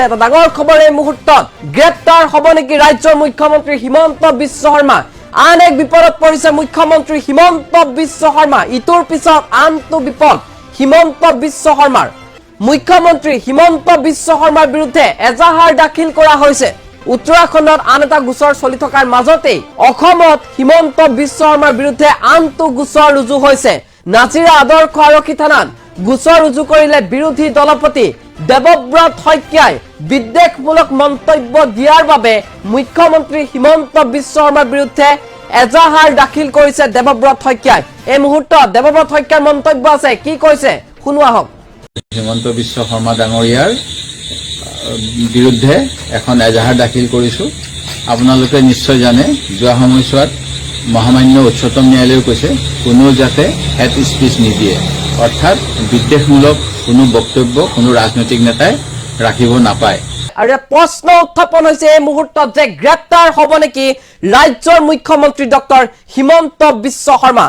এটা ডাঙৰ খবৰ এই মুহূৰ্তত গ্ৰেপ্তাৰ হ'ব নেকি ৰাজ্যৰ মুখ্যমন্ত্ৰী হিমন্ত বিশ্ব শৰ্মা আন এক বিপদত পৰিছে মুখ্যমন্ত্ৰী হিমন্ত বিশ্ব শৰ্মা ইটোৰ পিছত আনটো বিপদ হিমন্ত বিশ্ব শৰ্মাৰ মুখ্যমন্ত্ৰী হিমন্ত বিশ্ব শৰ্মাৰ বিৰুদ্ধে এজাহাৰ দাখিল কৰা হৈছে উত্তৰাখণ্ডত আন এটা গোচৰ চলি থকাৰ মাজতে অসমত হিমন্ত বিশ্ব শৰ্মাৰ বিৰুদ্ধে আনটো গোচৰ ৰুজু হৈছে নাজিৰা আদৰ্শ আৰক্ষী থানাত গোচৰ ৰুজু কৰিলে বিৰোধী দলপতি দেৱব্ৰত শইকীয়াই বিদ্বেষমূলক মন্তব্য দিয়াৰ বাবে মুখ্যমন্ত্ৰী হিমন্ত বিশ্ব শৰ্মাৰ বিৰুদ্ধে এজাহাৰ দাখিল কৰিছে দেৱব্ৰত শইকীয়াই এই মুহূৰ্তত দেৱব্ৰত শইকীয়াৰ মন্তব্য আছে কি কৈছে শুনোৱা হওক হিমন্ত বিশ্ব শৰ্মা ডাঙৰীয়াৰ বিৰুদ্ধে এখন এজাহাৰ দাখিল কৰিছো আপোনালোকে নিশ্চয় জানে যোৱা সময়ছোৱাত মহামান্য উচ্চতম ন্যায়ালয়ে কৈছে কোনো যাতে হেড স্পিচ নিদিয়ে অৰ্থাৎ বিদ্বেষমূলক কোনো বক্তব্য কোনো ৰাজনৈতিক নেতাই ৰাখিব নাপায় আৰু প্ৰশ্ন উত্থাপন হৈছে এই মুহূৰ্তত যে গ্ৰেপ্তাৰ হ'ব নেকি ৰাজ্যৰ মুখ্যমন্ত্ৰী ডক্টৰ হিমন্ত বিশ্ব শৰ্মা